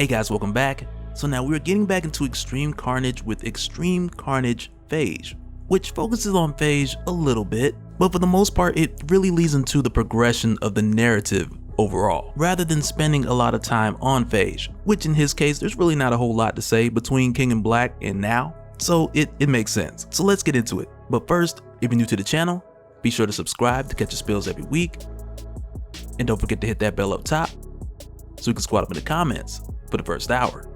Hey guys, welcome back. So now we're getting back into Extreme Carnage with Extreme Carnage Phage, which focuses on Phage a little bit, but for the most part it really leads into the progression of the narrative overall, rather than spending a lot of time on Phage, which in his case there's really not a whole lot to say between King in Black and now, so it makes sense. So let's get into it. But first, if you're new to the channel, be sure to subscribe to catch your spills every week, and don't forget to hit that bell up top so we can squat up in the comments for the first hour.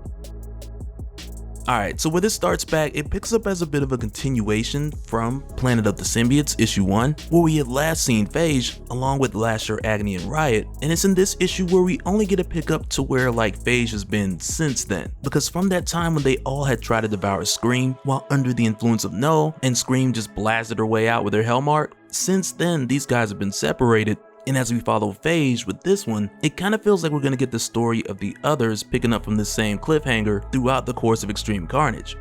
Alright, so where this starts back, it picks up as a bit of a continuation from Planet of the Symbiotes issue 1, where we had last seen Phage along with Lasher, Agony, and Riot, and it's in this issue where we only get a pickup to where like Phage has been since then, because from that time when they all had tried to devour Scream while under the influence of Knull, and Scream just blasted her way out with her Hellmark, since then these guys have been separated. And as we follow Phage with this one, it kind of feels like we're going to get the story of the others picking up from the same cliffhanger throughout the course of Extreme Carnage.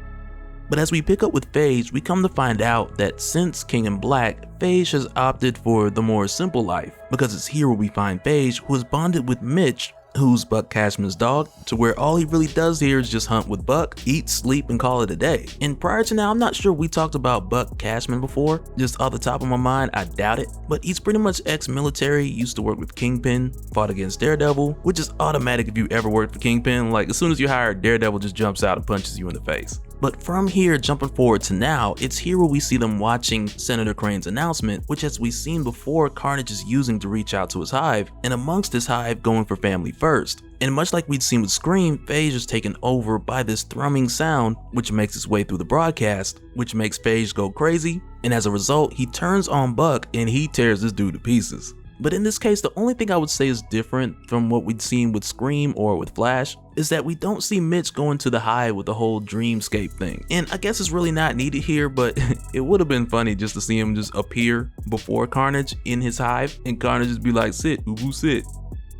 But as we pick up with Phage, we come to find out that since King in Black, Phage has opted for the more simple life, because it's here where we find Phage, who is bonded with Mitch, who's Buck Cashman's dog, to where all he really does here is just hunt with Buck, eat, sleep, and call it a day. And prior to now, I'm not sure we talked about Buck Cashman before, just off the top of my mind, I doubt it, but he's pretty much ex-military, used to work with Kingpin, fought against Daredevil, which is automatic if you ever worked for Kingpin. Like as soon as you hire, Daredevil just jumps out and punches you in the face. But from here, jumping forward to now, it's here where we see them watching Senator Crane's announcement, which as we've seen before, Carnage is using to reach out to his hive, and amongst his hive going for family first. And much like we'd seen with Scream, Phage is taken over by this thrumming sound, which makes its way through the broadcast, which makes Phage go crazy, and as a result, he turns on Buck and he tears this dude to pieces. But in this case, the only thing I would say is different from what we'd seen with Scream or with Flash is that we don't see Mitch going to the hive with the whole dreamscape thing. And I guess it's really not needed here, but it would have been funny just to see him just appear before Carnage in his hive and Carnage just be like, sit, boo-boo, sit,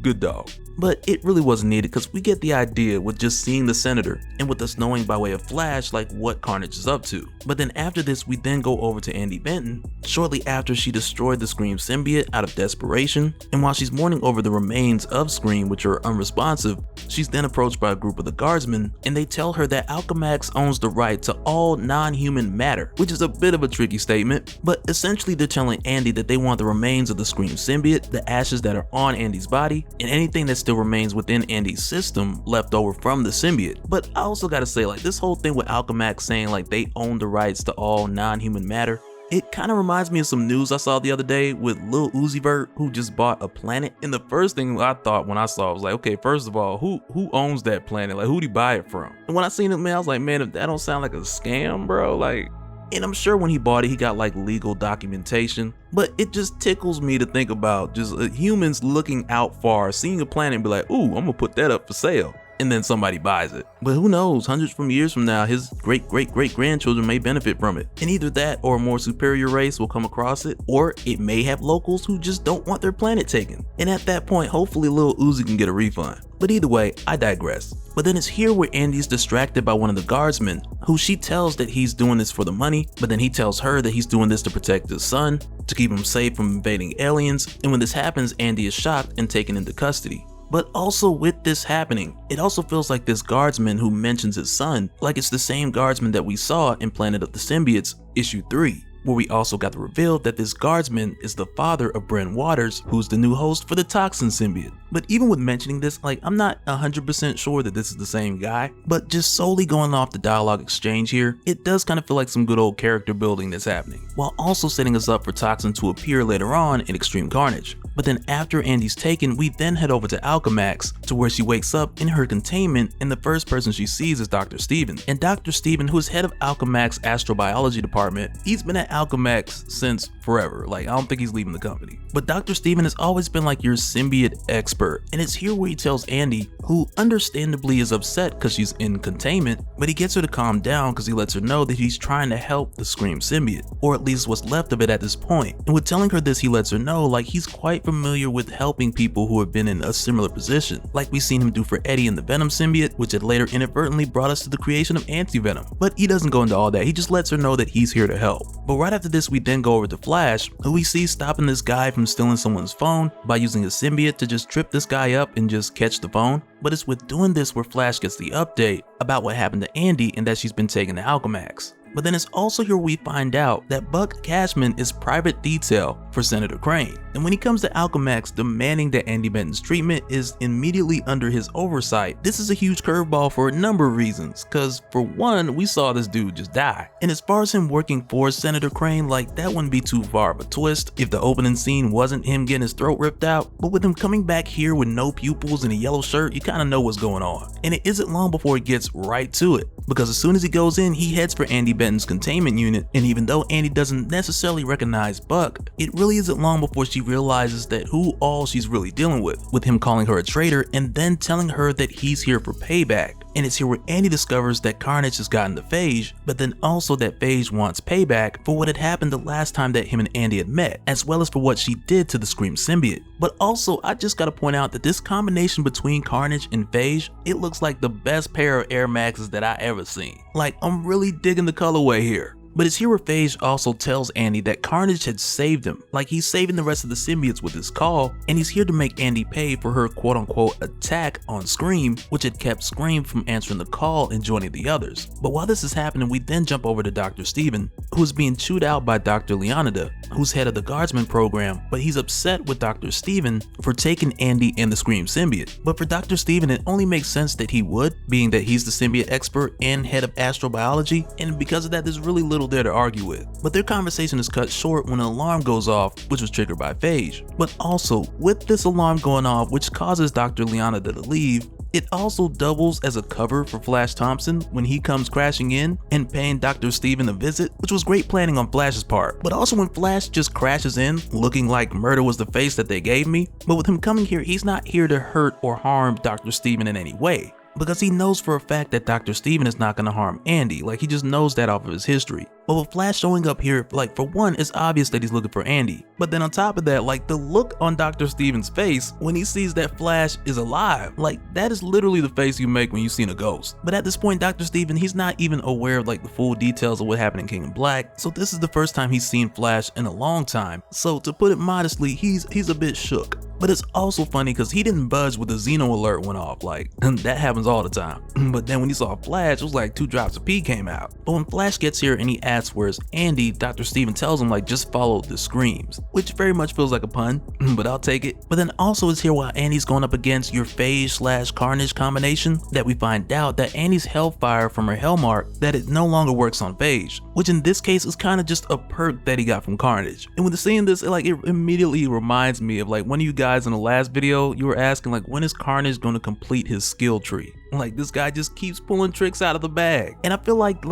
good dog. But it really wasn't needed because we get the idea with just seeing the Senator and with us knowing by way of Flash like what Carnage is up to. But then after this, we then go over to Andy Benton shortly after she destroyed the Scream symbiote out of desperation, and while she's mourning over the remains of Scream, which are unresponsive, she's then approached by a group of the guardsmen, and they tell her that Alchemax owns the right to all non-human matter, which is a bit of a tricky statement, but essentially they're telling Andy that they want the remains of the Scream symbiote, the ashes that are on Andy's body, and anything that still remains within Andy's system left over from the symbiote. But I also gotta say, like, this whole thing with Alchemax saying like they own the rights to all non-human matter, it kind of reminds me of some news I saw the other day with Lil Uzi Vert, who just bought a planet. And the first thing I thought when I saw it was like, okay, first of all, who owns that planet? Like, who'd he buy it from? And when I seen it, man, I was like, man, if that don't sound like a scam, bro, like. And I'm sure when he bought it, he got like legal documentation, but it just tickles me to think about just humans looking out far, seeing a planet and be like, ooh, I'm gonna put that up for sale. And then somebody buys it. But who knows, hundreds of years from now, his great-great-great-grandchildren may benefit from it. And either that or a more superior race will come across it, or it may have locals who just don't want their planet taken. And at that point, hopefully Lil Uzi can get a refund. But either way, I digress. But then it's here where Andy's distracted by one of the guardsmen, who she tells that he's doing this for the money, but then he tells her that he's doing this to protect his son, to keep him safe from invading aliens, and when this happens, Andy is shocked and taken into custody. But also with this happening, it also feels like this guardsman who mentions his son, like it's the same guardsman that we saw in Planet of the Symbiotes issue 3. Where we also got the reveal that this guardsman is the father of Brent Waters, who's the new host for the Toxin symbiote. But even with mentioning this, like, I'm not 100% sure that this is the same guy, but just solely going off the dialogue exchange here, it does kind of feel like some good old character building that's happening, while also setting us up for Toxin to appear later on in Extreme Carnage. But then after Andy's taken, we then head over to Alchemax, to where she wakes up in her containment, and the first person she sees is Dr. Steven. And Dr. Steven, who is head of Alchemax astrobiology department, he's been at Alchemax since forever. Like, I don't think he's leaving the company. But Dr. Steven has always been like your symbiote expert, and it's here where he tells Andy, who understandably is upset because she's in containment, but he gets her to calm down because he lets her know that he's trying to help the Scream symbiote, or at least what's left of it at this point. And with telling her this, he lets her know like he's quite familiar with helping people who have been in a similar position, like we've seen him do for Eddie in the Venom symbiote, which had later inadvertently brought us to the creation of Anti-Venom. But he doesn't go into all that, he just lets her know that he's here to help. But right after this, we then go over to Flash, who we see stopping this guy from stealing someone's phone by using a symbiote to just trip this guy up and just catch the phone. But it's with doing this where Flash gets the update about what happened to Andy and that she's been taken to Alchemax. But then it's also here we find out that Buck Cashman is private detail for Senator Crane. And when he comes to Alchemax demanding that Andy Benton's treatment is immediately under his oversight, this is a huge curveball for a number of reasons. Cause for one, we saw this dude just die. And as far as him working for Senator Crane, like that wouldn't be too far of a twist if the opening scene wasn't him getting his throat ripped out. But with him coming back here with no pupils and a yellow shirt, you kinda know what's going on. And it isn't long before he gets right to it. Because as soon as he goes in, he heads for Andy Benton's containment unit, and even though Andy doesn't necessarily recognize Buck, it really isn't long before she realizes that who all she's really dealing with him calling her a traitor and then telling her that he's here for payback. And it's here where Andy discovers that Carnage has gotten to Phage, but then also that Phage wants payback for what had happened the last time that him and Andy had met, as well as for what she did to the Scream symbiote. But also, I just gotta point out that this combination between Carnage and Phage, it looks like the best pair of Air Maxes that I ever seen. Like, I'm really digging the colorway here. But it's here where Phage also tells Andy that Carnage had saved him, like he's saving the rest of the symbiotes with his call, and he's here to make Andy pay for her quote-unquote attack on Scream, which had kept Scream from answering the call and joining the others. But while this is happening, we then jump over to Dr. Steven, who is being chewed out by Dr. Leonida, who's head of the Guardsman program, but he's upset with Dr. Steven for taking Andy and the Scream symbiote. But for Dr. Steven, it only makes sense that he would, being that he's the symbiote expert and head of astrobiology, and because of that, there's really little there to argue with. But their conversation is cut short when an alarm goes off, which was triggered by Phage. But also, with this alarm going off, which causes Dr. Leonida to leave, it also doubles as a cover for Flash Thompson when he comes crashing in and paying Dr. Steven a visit, which was great planning on Flash's part. But also when Flash just crashes in, looking like murder was the face that they gave me, but with him coming here, he's not here to hurt or harm Dr. Steven in any way, because he knows for a fact that Dr. Steven is not going to harm Andy, like he just knows that off of his history. But with Flash showing up here, like for one, it's obvious that he's looking for Andy. But then on top of that, like the look on Dr. Steven's face when he sees that Flash is alive, like that is literally the face you make when you've seen a ghost. But at this point, Dr. Steven, he's not even aware of like the full details of what happened in King in Black. So this is the first time he's seen Flash in a long time. So to put it modestly, he's a bit shook. But it's also funny because he didn't budge when the Xeno alert went off, like, and that happens all the time. But then when he saw Flash, it was like 2 drops of pee came out. But when Flash gets here and he asks where's Andy, Dr. Steven tells him like just follow the screams, which very much feels like a pun, but I'll take it. But then also it's here while Andy's going up against your Phage / Carnage combination that we find out that Andy's Hellfire from her Hellmark, that it no longer works on Phage, which in this case is kind of just a perk that he got from Carnage. And when seeing this, it immediately reminds me of like one of you guys in the last video, you were asking like when is Carnage going to complete his skill tree? Like this guy just keeps pulling tricks out of the bag. And I feel like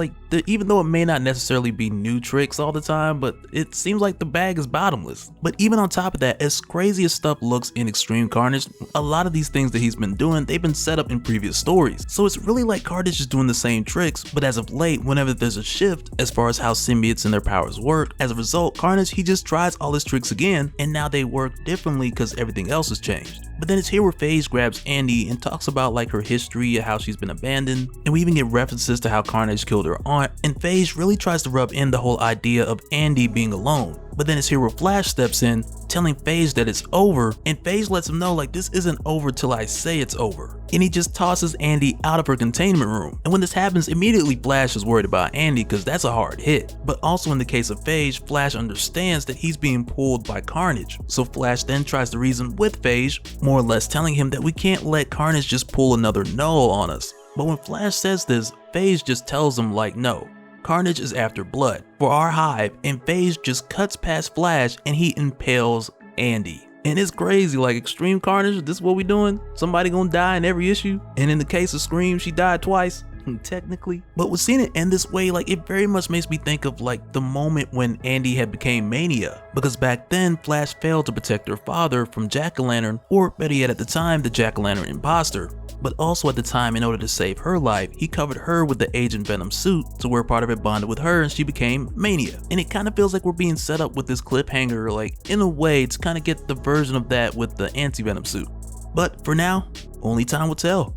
even though it may not necessarily be new tricks all the time, but it seems like the bag is bottomless. But even on top of that, as crazy as stuff looks in Extreme Carnage, a lot of these things that he's been doing, they've been set up in previous stories. So it's really like Carnage is doing the same tricks, but as of late, whenever there's a shift as far as how symbiotes and their powers work, as a result, Carnage, he just tries all his tricks again, and now they work differently because everything else has changed. But then it's here where Phage grabs Andy and talks about like her history, how she's been abandoned, and we even get references to how Carnage killed her aunt, and Phage really tries to rub in the whole idea of Andy being alone. But then it's here where Flash steps in, telling Phage that it's over, and Phage lets him know like this isn't over till I say it's over. And he just tosses Andy out of her containment room. And when this happens, immediately Flash is worried about Andy because that's a hard hit. But also in the case of Phage, Flash understands that he's being pulled by Carnage. So Flash then tries to reason with Phage, more or less telling him that we can't let Carnage just pull another Knull on us. But when Flash says this, Phage just tells him like no. Carnage is after blood for our hive, and Phage just cuts past Flash and he impales Andy. And it's crazy, like Extreme Carnage, this is what we doing? Somebody gonna die in every issue? And in the case of Scream, she died twice, technically. But with seeing it end this way, like it very much makes me think of like the moment when Andy had became Mania. Because back then, Flash failed to protect her father from Jack-o'-lantern, or better yet at the time, the Jack-o'-lantern imposter. But also at the time, in order to save her life, he covered her with the Agent Venom suit to where part of it bonded with her and she became Mania. And it kind of feels like we're being set up with this cliffhanger, like in a way to kind of get the version of that with the anti-Venom suit. But for now, only time will tell.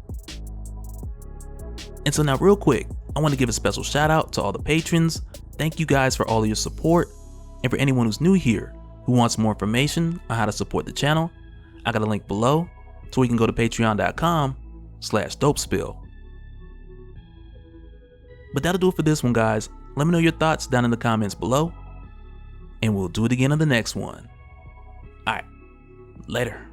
And so now real quick, I want to give a special shout out to all the patrons. Thank you guys for all of your support. And for anyone who's new here, who wants more information on how to support the channel, I got a link below so we can go to patreon.com/dopespill. But that'll do it for this one, guys. Let me know your thoughts down in the comments below, and we'll do it again on the next one. Alright, later.